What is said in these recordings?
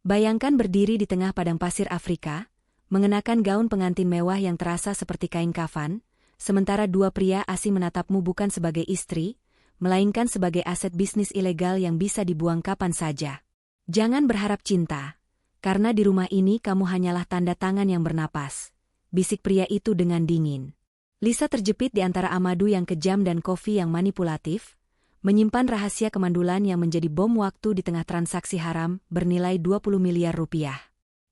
Bayangkan berdiri di tengah padang pasir Afrika, mengenakan gaun pengantin mewah yang terasa seperti kain kafan, sementara dua pria asing menatapmu bukan sebagai istri, melainkan sebagai aset bisnis ilegal yang bisa dibuang kapan saja. Jangan berharap cinta, karena di rumah ini kamu hanyalah tanda tangan yang bernapas, bisik pria itu dengan dingin. Lisa terjepit di antara Amadou yang kejam dan Kofi yang manipulatif, menyimpan rahasia kemandulan yang menjadi bom waktu di tengah transaksi haram bernilai 20 miliar rupiah.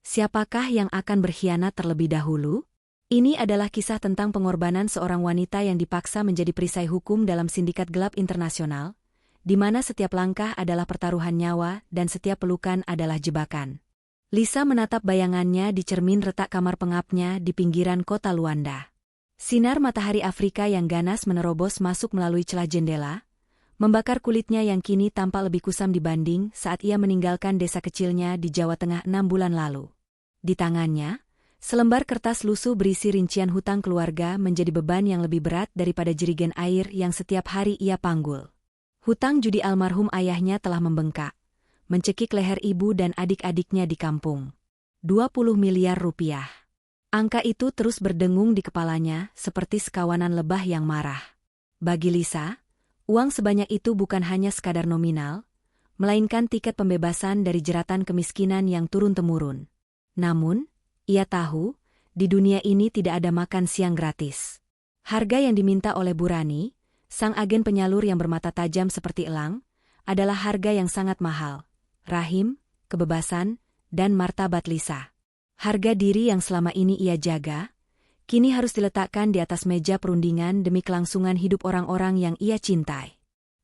Siapakah yang akan berkhianat terlebih dahulu? Ini adalah kisah tentang pengorbanan seorang wanita yang dipaksa menjadi perisai hukum dalam sindikat gelap internasional, di mana setiap langkah adalah pertaruhan nyawa dan setiap pelukan adalah jebakan. Lisa menatap bayangannya di cermin retak kamar pengapnya di pinggiran kota Luanda. Sinar matahari Afrika yang ganas menerobos masuk melalui celah jendela, membakar kulitnya yang kini tampak lebih kusam dibanding saat ia meninggalkan desa kecilnya di Jawa Tengah 6 bulan lalu. Di tangannya, selembar kertas lusuh berisi rincian hutang keluarga menjadi beban yang lebih berat daripada jerigen air yang setiap hari ia panggul. Hutang judi almarhum ayahnya telah membengkak, mencekik leher ibu dan adik-adiknya di kampung. 20 miliar rupiah. Angka itu terus berdengung di kepalanya seperti sekawanan lebah yang marah. Bagi Lisa, uang sebanyak itu bukan hanya sekadar nominal, melainkan tiket pembebasan dari jeratan kemiskinan yang turun-temurun. Namun, ia tahu, di dunia ini tidak ada makan siang gratis. Harga yang diminta oleh Burani, sang agen penyalur yang bermata tajam seperti elang, adalah harga yang sangat mahal. Rahim, kebebasan, dan martabat Lisa. Harga diri yang selama ini ia jaga, kini harus diletakkan di atas meja perundingan demi kelangsungan hidup orang-orang yang ia cintai.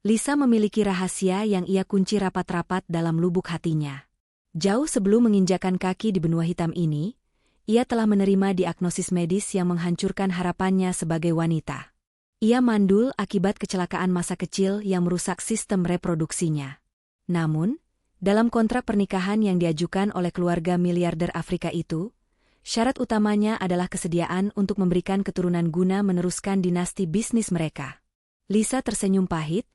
Lisa memiliki rahasia yang ia kunci rapat-rapat dalam lubuk hatinya. Jauh sebelum menginjakan kaki di benua hitam ini, ia telah menerima diagnosis medis yang menghancurkan harapannya sebagai wanita. Ia mandul akibat kecelakaan masa kecil yang merusak sistem reproduksinya. Namun, dalam kontrak pernikahan yang diajukan oleh keluarga miliarder Afrika itu, syarat utamanya adalah kesediaan untuk memberikan keturunan guna meneruskan dinasti bisnis mereka. Lisa tersenyum pahit,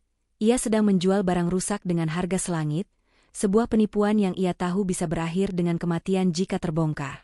ia sedang menjual barang rusak dengan harga selangit, sebuah penipuan yang ia tahu bisa berakhir dengan kematian jika terbongkar.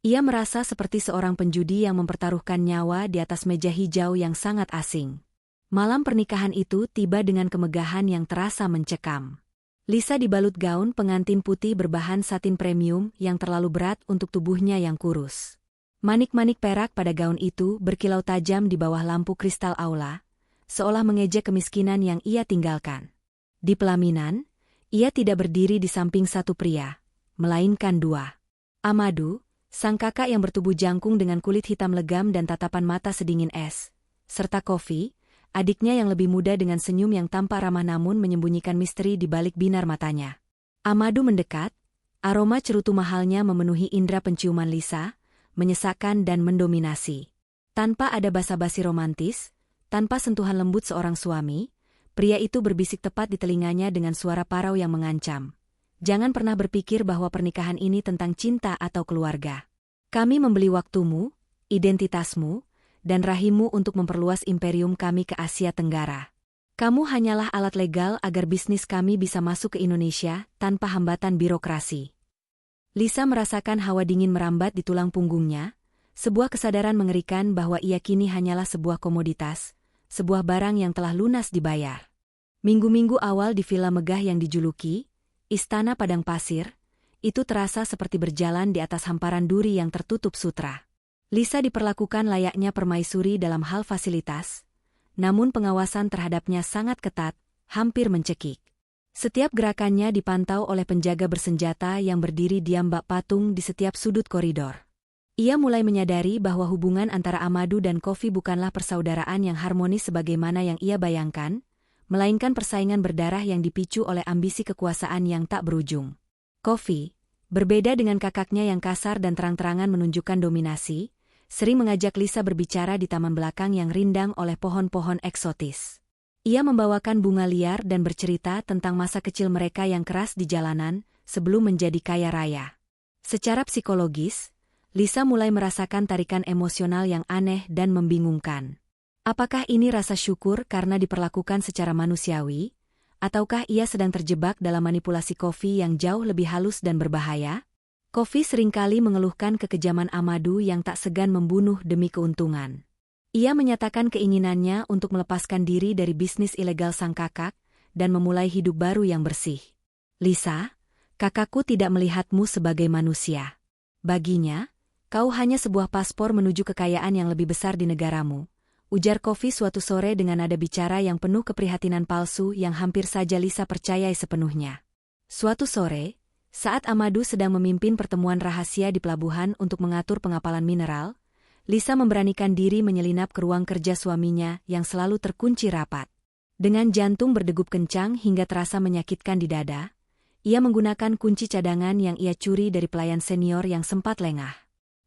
Ia merasa seperti seorang penjudi yang mempertaruhkan nyawa di atas meja hijau yang sangat asing. Malam pernikahan itu tiba dengan kemegahan yang terasa mencekam. Lisa dibalut gaun pengantin putih berbahan satin premium yang terlalu berat untuk tubuhnya yang kurus. Manik-manik perak pada gaun itu berkilau tajam di bawah lampu kristal aula, seolah mengejek kemiskinan yang ia tinggalkan. Di pelaminan, ia tidak berdiri di samping satu pria, melainkan dua. Amadou, sang kakak yang bertubuh jangkung dengan kulit hitam legam dan tatapan mata sedingin es, serta Kofi, adiknya yang lebih muda dengan senyum yang tampak ramah namun menyembunyikan misteri di balik binar matanya. Amadou mendekat, aroma cerutu mahalnya memenuhi indera penciuman Lisa, menyesakkan dan mendominasi. Tanpa ada basa-basi romantis, tanpa sentuhan lembut seorang suami, pria itu berbisik tepat di telinganya dengan suara parau yang mengancam. Jangan pernah berpikir bahwa pernikahan ini tentang cinta atau keluarga. Kami membeli waktumu, identitasmu, dan rahimmu untuk memperluas imperium kami ke Asia Tenggara. Kamu hanyalah alat legal agar bisnis kami bisa masuk ke Indonesia tanpa hambatan birokrasi. Lisa merasakan hawa dingin merambat di tulang punggungnya, sebuah kesadaran mengerikan bahwa ia kini hanyalah sebuah komoditas, sebuah barang yang telah lunas dibayar. Minggu-minggu awal di villa megah yang dijuluki Istana Padang Pasir, itu terasa seperti berjalan di atas hamparan duri yang tertutup sutra. Lisa diperlakukan layaknya permaisuri dalam hal fasilitas, namun pengawasan terhadapnya sangat ketat, hampir mencekik. Setiap gerakannya dipantau oleh penjaga bersenjata yang berdiri diam bak patung di setiap sudut koridor. Ia mulai menyadari bahwa hubungan antara Amadou dan Kofi bukanlah persaudaraan yang harmonis sebagaimana yang ia bayangkan, melainkan persaingan berdarah yang dipicu oleh ambisi kekuasaan yang tak berujung. Kofi, berbeda dengan kakaknya yang kasar dan terang-terangan menunjukkan dominasi, sering mengajak Lisa berbicara di taman belakang yang rindang oleh pohon-pohon eksotis. Ia membawakan bunga liar dan bercerita tentang masa kecil mereka yang keras di jalanan sebelum menjadi kaya raya. Secara psikologis, Lisa mulai merasakan tarikan emosional yang aneh dan membingungkan. Apakah ini rasa syukur karena diperlakukan secara manusiawi, Ataukah ia sedang terjebak dalam manipulasi Kofi yang jauh lebih halus dan berbahaya? Kofi seringkali mengeluhkan kekejaman Amadou yang tak segan membunuh demi keuntungan. Ia menyatakan keinginannya untuk melepaskan diri dari bisnis ilegal sang kakak dan memulai hidup baru yang bersih. Lisa, kakakku tidak melihatmu sebagai manusia. Baginya, kau hanya sebuah paspor menuju kekayaan yang lebih besar di negaramu, ujar Kofi suatu sore dengan nada bicara yang penuh keprihatinan palsu yang hampir saja Lisa percayai sepenuhnya. Suatu sore, saat Amadou sedang memimpin pertemuan rahasia di pelabuhan untuk mengatur pengapalan mineral, Lisa memberanikan diri menyelinap ke ruang kerja suaminya yang selalu terkunci rapat. Dengan jantung berdegup kencang hingga terasa menyakitkan di dada, ia menggunakan kunci cadangan yang ia curi dari pelayan senior yang sempat lengah.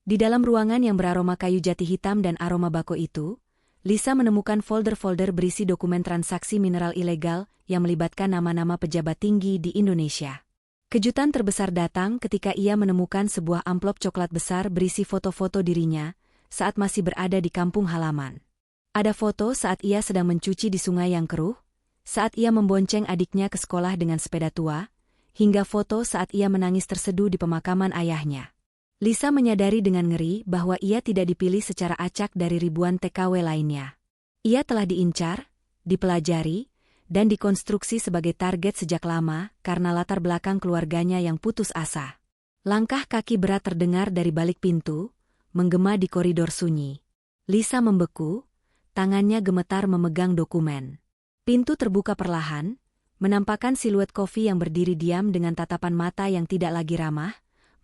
Di dalam ruangan yang beraroma kayu jati hitam dan aroma bako itu, Lisa menemukan folder-folder berisi dokumen transaksi mineral ilegal yang melibatkan nama-nama pejabat tinggi di Indonesia. Kejutan terbesar datang ketika ia menemukan sebuah amplop coklat besar berisi foto-foto dirinya saat masih berada di kampung halaman. Ada foto saat ia sedang mencuci di sungai yang keruh, saat ia membonceng adiknya ke sekolah dengan sepeda tua, hingga foto saat ia menangis terseduh di pemakaman ayahnya. Lisa menyadari dengan ngeri bahwa ia tidak dipilih secara acak dari ribuan TKW lainnya. Ia telah diincar, dipelajari, dan dikonstruksi sebagai target sejak lama karena latar belakang keluarganya yang putus asa. Langkah kaki berat terdengar dari balik pintu, menggema di koridor sunyi. Lisa membeku, tangannya gemetar memegang dokumen. Pintu terbuka perlahan, menampakkan siluet Kofi yang berdiri diam dengan tatapan mata yang tidak lagi ramah,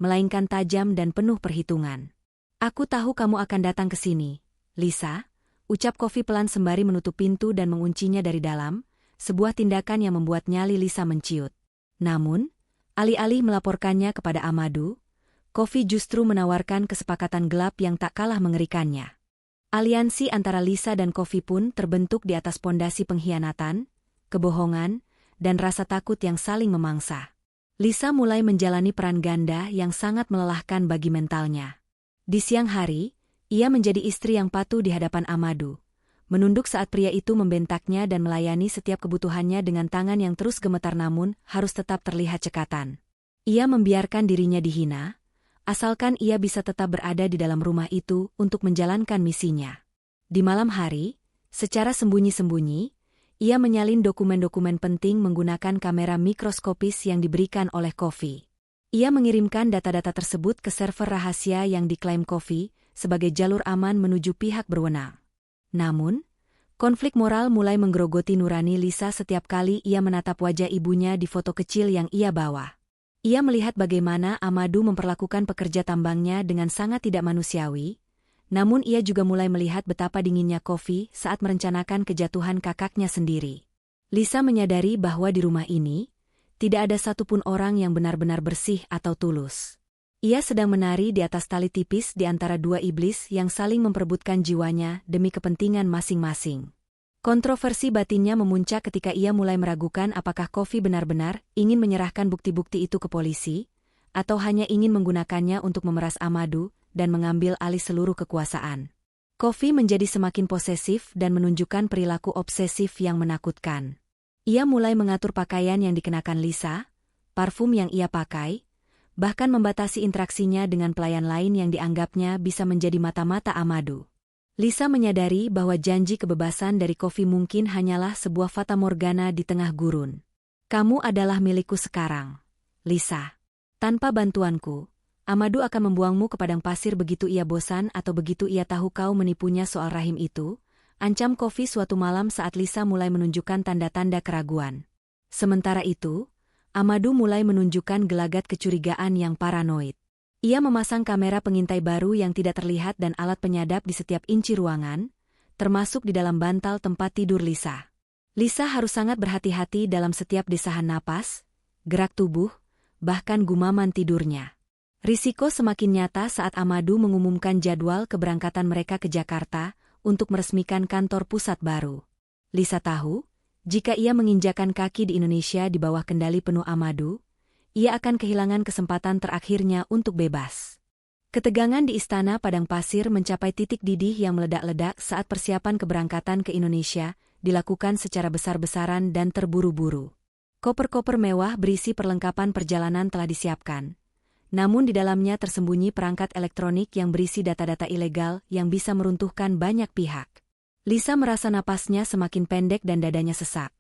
melainkan tajam dan penuh perhitungan. Aku tahu kamu akan datang ke sini, Lisa, ucap Kofi pelan sembari menutup pintu dan menguncinya dari dalam, sebuah tindakan yang membuat nyali Lisa menciut. Namun, alih-alih melaporkannya kepada Amadou, Kofi justru menawarkan kesepakatan gelap yang tak kalah mengerikannya. Aliansi antara Lisa dan Kofi pun terbentuk di atas pondasi pengkhianatan, kebohongan, dan rasa takut yang saling memangsa. Lisa mulai menjalani peran ganda yang sangat melelahkan bagi mentalnya. Di siang hari, ia menjadi istri yang patuh di hadapan Amadou, menunduk saat pria itu membentaknya dan melayani setiap kebutuhannya dengan tangan yang terus gemetar namun harus tetap terlihat cekatan. Ia membiarkan dirinya dihina, asalkan ia bisa tetap berada di dalam rumah itu untuk menjalankan misinya. Di malam hari, secara sembunyi-sembunyi, ia menyalin dokumen-dokumen penting menggunakan kamera mikroskopis yang diberikan oleh Kofi. Ia mengirimkan data-data tersebut ke server rahasia yang diklaim Kofi sebagai jalur aman menuju pihak berwenang. Namun, konflik moral mulai menggerogoti nurani Lisa setiap kali ia menatap wajah ibunya di foto kecil yang ia bawa. Ia melihat bagaimana Amadou memperlakukan pekerja tambangnya dengan sangat tidak manusiawi, namun ia juga mulai melihat betapa dinginnya Kofi saat merencanakan kejatuhan kakaknya sendiri. Lisa menyadari bahwa di rumah ini, tidak ada satupun orang yang benar-benar bersih atau tulus. Ia sedang menari di atas tali tipis di antara dua iblis yang saling memperebutkan jiwanya demi kepentingan masing-masing. Kontroversi batinnya memuncak ketika ia mulai meragukan apakah Kofi benar-benar ingin menyerahkan bukti-bukti itu ke polisi, atau hanya ingin menggunakannya untuk memeras Amadou dan mengambil alih seluruh kekuasaan. Kofi menjadi semakin posesif dan menunjukkan perilaku obsesif yang menakutkan. Ia mulai mengatur pakaian yang dikenakan Lisa, parfum yang ia pakai, bahkan membatasi interaksinya dengan pelayan lain yang dianggapnya bisa menjadi mata-mata Amadou. Lisa menyadari bahwa janji kebebasan dari Kofi mungkin hanyalah sebuah fatamorgana di tengah gurun. Kamu adalah milikku sekarang, Lisa. Tanpa bantuanku, Amadou akan membuangmu ke padang pasir begitu ia bosan atau begitu ia tahu kau menipunya soal rahim itu, ancam Kofi suatu malam saat Lisa mulai menunjukkan tanda-tanda keraguan. Sementara itu, Amadou mulai menunjukkan gelagat kecurigaan yang paranoid. Ia memasang kamera pengintai baru yang tidak terlihat dan alat penyadap di setiap inci ruangan, termasuk di dalam bantal tempat tidur Lisa. Lisa harus sangat berhati-hati dalam setiap desahan napas, gerak tubuh, bahkan gumaman tidurnya. Risiko semakin nyata saat Amadou mengumumkan jadwal keberangkatan mereka ke Jakarta untuk meresmikan kantor pusat baru. Lisa tahu, jika ia menginjakan kaki di Indonesia di bawah kendali penuh Amadou, ia akan kehilangan kesempatan terakhirnya untuk bebas. Ketegangan di Istana Padang Pasir mencapai titik didih yang meledak-ledak saat persiapan keberangkatan ke Indonesia dilakukan secara besar-besaran dan terburu-buru. Koper-koper mewah berisi perlengkapan perjalanan telah disiapkan. Namun di dalamnya tersembunyi perangkat elektronik yang berisi data-data ilegal yang bisa meruntuhkan banyak pihak. Lisa merasa napasnya semakin pendek dan dadanya sesak.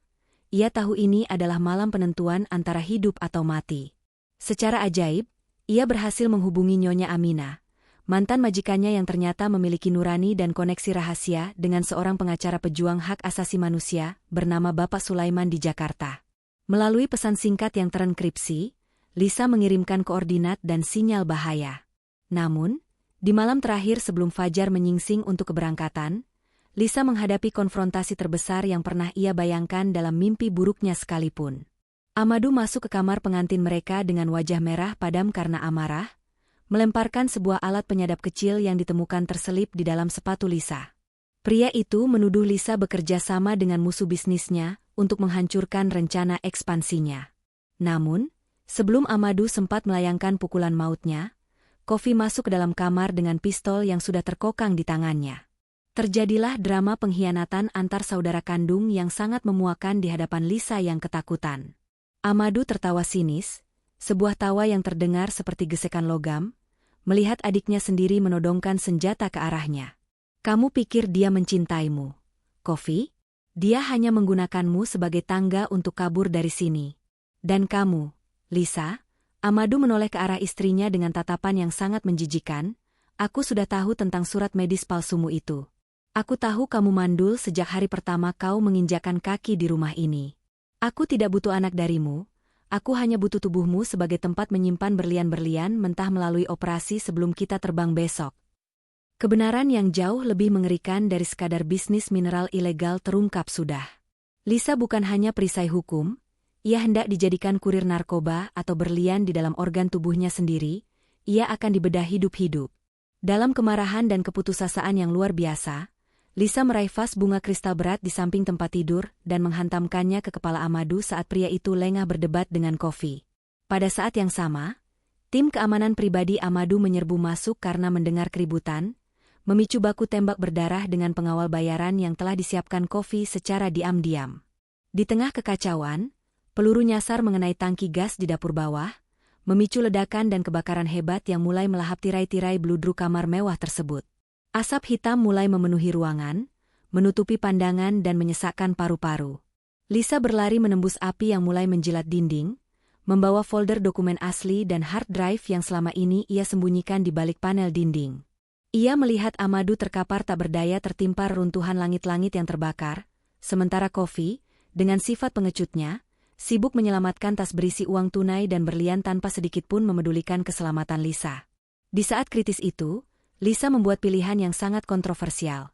Ia tahu ini adalah malam penentuan antara hidup atau mati. Secara ajaib, ia berhasil menghubungi Nyonya Amina, mantan majikannya yang ternyata memiliki nurani dan koneksi rahasia dengan seorang pengacara pejuang hak asasi manusia bernama Bapak Sulaiman di Jakarta. Melalui pesan singkat yang terenkripsi, Lisa mengirimkan koordinat dan sinyal bahaya. Namun, di malam terakhir sebelum fajar menyingsing untuk keberangkatan, Lisa menghadapi konfrontasi terbesar yang pernah ia bayangkan dalam mimpi buruknya sekalipun. Amadou masuk ke kamar pengantin mereka dengan wajah merah padam karena amarah, melemparkan sebuah alat penyadap kecil yang ditemukan terselip di dalam sepatu Lisa. Pria itu menuduh Lisa bekerja sama dengan musuh bisnisnya untuk menghancurkan rencana ekspansinya. Namun, sebelum Amadou sempat melayangkan pukulan mautnya, Kofi masuk ke dalam kamar dengan pistol yang sudah terkokang di tangannya. Terjadilah drama pengkhianatan antar saudara kandung yang sangat memuakan di hadapan Lisa yang ketakutan. Amadou tertawa sinis, sebuah tawa yang terdengar seperti gesekan logam, melihat adiknya sendiri menodongkan senjata ke arahnya. Kamu pikir dia mencintaimu, Kofi? Dia hanya menggunakanmu sebagai tangga untuk kabur dari sini. Dan kamu, Lisa, Amadou menoleh ke arah istrinya dengan tatapan yang sangat menjijikan, aku sudah tahu tentang surat medis palsumu itu. Aku tahu kamu mandul sejak hari pertama kau menginjakkan kaki di rumah ini. Aku tidak butuh anak darimu, aku hanya butuh tubuhmu sebagai tempat menyimpan berlian-berlian mentah melalui operasi sebelum kita terbang besok. Kebenaran yang jauh lebih mengerikan dari sekadar bisnis mineral ilegal terungkap sudah. Lisa bukan hanya perisai hukum, ia hendak dijadikan kurir narkoba atau berlian di dalam organ tubuhnya sendiri, ia akan dibedah hidup-hidup. Dalam kemarahan dan keputusasaan yang luar biasa, Lisa meraih vas bunga kristal berat di samping tempat tidur dan menghantamkannya ke kepala Amadou saat pria itu lengah berdebat dengan Kofi. Pada saat yang sama, tim keamanan pribadi Amadou menyerbu masuk karena mendengar keributan, memicu baku tembak berdarah dengan pengawal bayaran yang telah disiapkan Kofi secara diam-diam. Di tengah kekacauan, peluru nyasar mengenai tangki gas di dapur bawah, memicu ledakan dan kebakaran hebat yang mulai melahap tirai-tirai bludru kamar mewah tersebut. Asap hitam mulai memenuhi ruangan, menutupi pandangan dan menyesakkan paru-paru. Lisa berlari menembus api yang mulai menjilat dinding, membawa folder dokumen asli dan hard drive yang selama ini ia sembunyikan di balik panel dinding. Ia melihat Amadou terkapar tak berdaya tertimpa reruntuhan langit-langit yang terbakar, sementara Kofi, dengan sifat pengecutnya, sibuk menyelamatkan tas berisi uang tunai dan berlian tanpa sedikitpun memedulikan keselamatan Lisa. Di saat kritis itu, Lisa membuat pilihan yang sangat kontroversial.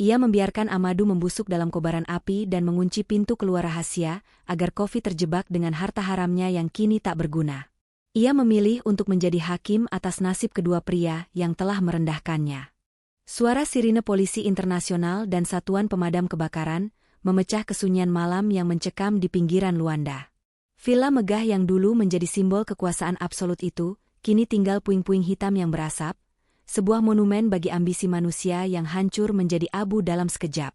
Ia membiarkan Amadou membusuk dalam kobaran api dan mengunci pintu keluar rahasia agar Kofi terjebak dengan harta haramnya yang kini tak berguna. Ia memilih untuk menjadi hakim atas nasib kedua pria yang telah merendahkannya. Suara sirine polisi internasional dan satuan pemadam kebakaran memecah kesunyian malam yang mencekam di pinggiran Luanda. Villa megah yang dulu menjadi simbol kekuasaan absolut itu, kini tinggal puing-puing hitam yang berasap, sebuah monumen bagi ambisi manusia yang hancur menjadi abu dalam sekejap.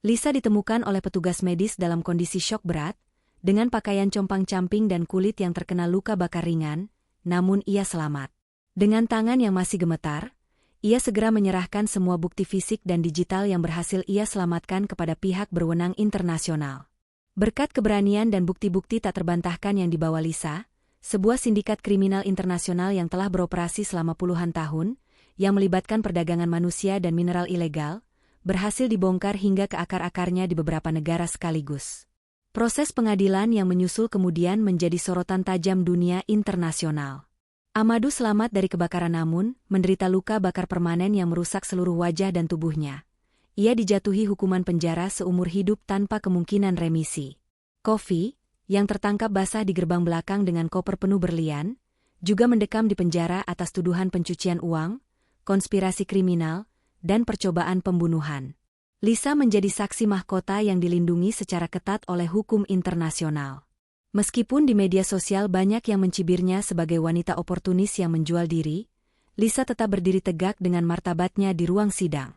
Lisa ditemukan oleh petugas medis dalam kondisi syok berat, dengan pakaian compang-camping dan kulit yang terkena luka bakar ringan, namun ia selamat. Dengan tangan yang masih gemetar, ia segera menyerahkan semua bukti fisik dan digital yang berhasil ia selamatkan kepada pihak berwenang internasional. Berkat keberanian dan bukti-bukti tak terbantahkan yang dibawa Lisa, sebuah sindikat kriminal internasional yang telah beroperasi selama puluhan tahun, yang melibatkan perdagangan manusia dan mineral ilegal, berhasil dibongkar hingga ke akar-akarnya di beberapa negara sekaligus. Proses pengadilan yang menyusul kemudian menjadi sorotan tajam dunia internasional. Amadou selamat dari kebakaran namun menderita luka bakar permanen yang merusak seluruh wajah dan tubuhnya. Ia dijatuhi hukuman penjara seumur hidup tanpa kemungkinan remisi. Kofi, yang tertangkap basah di gerbang belakang dengan koper penuh berlian, juga mendekam di penjara atas tuduhan pencucian uang, konspirasi kriminal, dan percobaan pembunuhan. Lisa menjadi saksi mahkota yang dilindungi secara ketat oleh hukum internasional. Meskipun di media sosial banyak yang mencibirnya sebagai wanita oportunis yang menjual diri, Lisa tetap berdiri tegak dengan martabatnya di ruang sidang.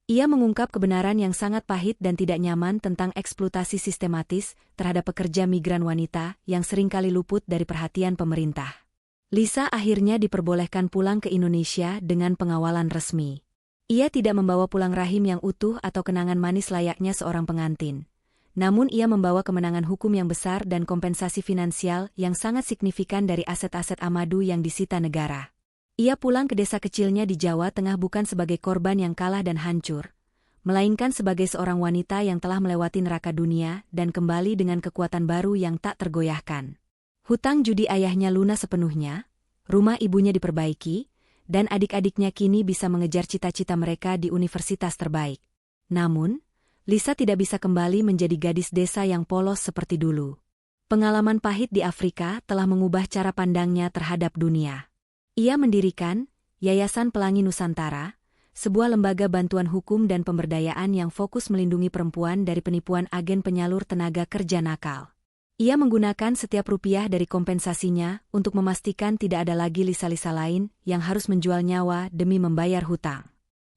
Ia mengungkap kebenaran yang sangat pahit dan tidak nyaman tentang eksploitasi sistematis terhadap pekerja migran wanita yang seringkali luput dari perhatian pemerintah. Lisa akhirnya diperbolehkan pulang ke Indonesia dengan pengawalan resmi. Ia tidak membawa pulang rahim yang utuh atau kenangan manis layaknya seorang pengantin. Namun ia membawa kemenangan hukum yang besar dan kompensasi finansial yang sangat signifikan dari aset-aset Amadou yang disita negara. Ia pulang ke desa kecilnya di Jawa Tengah bukan sebagai korban yang kalah dan hancur, melainkan sebagai seorang wanita yang telah melewati neraka dunia dan kembali dengan kekuatan baru yang tak tergoyahkan. Hutang judi ayahnya lunas sepenuhnya, rumah ibunya diperbaiki, dan adik-adiknya kini bisa mengejar cita-cita mereka di universitas terbaik. Namun, Lisa tidak bisa kembali menjadi gadis desa yang polos seperti dulu. Pengalaman pahit di Afrika telah mengubah cara pandangnya terhadap dunia. Ia mendirikan Yayasan Pelangi Nusantara, sebuah lembaga bantuan hukum dan pemberdayaan yang fokus melindungi perempuan dari penipuan agen penyalur tenaga kerja nakal. Ia menggunakan setiap rupiah dari kompensasinya untuk memastikan tidak ada lagi Lisa-Lisa lain yang harus menjual nyawa demi membayar hutang.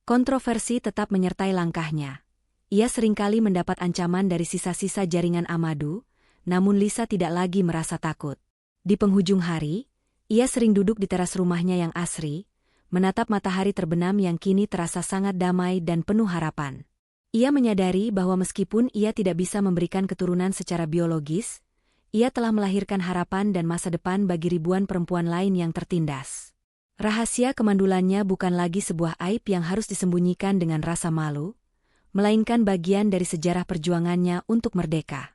Kontroversi tetap menyertai langkahnya. Ia seringkali mendapat ancaman dari sisa-sisa jaringan Amadou, namun Lisa tidak lagi merasa takut. Di penghujung hari, ia sering duduk di teras rumahnya yang asri, menatap matahari terbenam yang kini terasa sangat damai dan penuh harapan. Ia menyadari bahwa meskipun ia tidak bisa memberikan keturunan secara biologis, ia telah melahirkan harapan dan masa depan bagi ribuan perempuan lain yang tertindas. Rahasia kemandulannya bukan lagi sebuah aib yang harus disembunyikan dengan rasa malu, melainkan bagian dari sejarah perjuangannya untuk merdeka.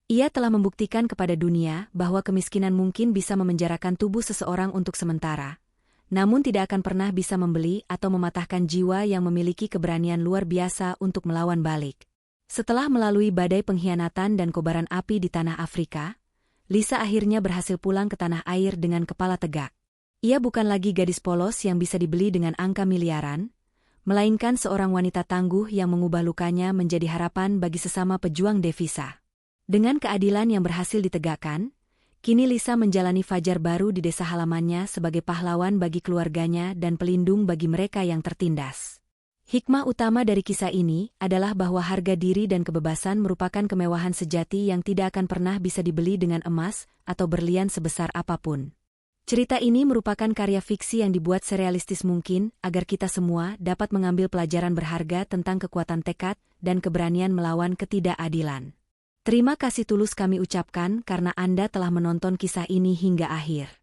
Ia telah membuktikan kepada dunia bahwa kemiskinan mungkin bisa memenjarakan tubuh seseorang untuk sementara, namun tidak akan pernah bisa membeli atau mematahkan jiwa yang memiliki keberanian luar biasa untuk melawan balik. Setelah melalui badai pengkhianatan dan kobaran api di tanah Afrika, Lisa akhirnya berhasil pulang ke tanah air dengan kepala tegak. Ia bukan lagi gadis polos yang bisa dibeli dengan angka miliaran, melainkan seorang wanita tangguh yang mengubah lukanya menjadi harapan bagi sesama pejuang devisa. Dengan keadilan yang berhasil ditegakkan, kini Lisa menjalani fajar baru di desa halamannya sebagai pahlawan bagi keluarganya dan pelindung bagi mereka yang tertindas. Hikmah utama dari kisah ini adalah bahwa harga diri dan kebebasan merupakan kemewahan sejati yang tidak akan pernah bisa dibeli dengan emas atau berlian sebesar apapun. Cerita ini merupakan karya fiksi yang dibuat serealistis mungkin agar kita semua dapat mengambil pelajaran berharga tentang kekuatan tekad dan keberanian melawan ketidakadilan. Terima kasih tulus kami ucapkan karena Anda telah menonton kisah ini hingga akhir.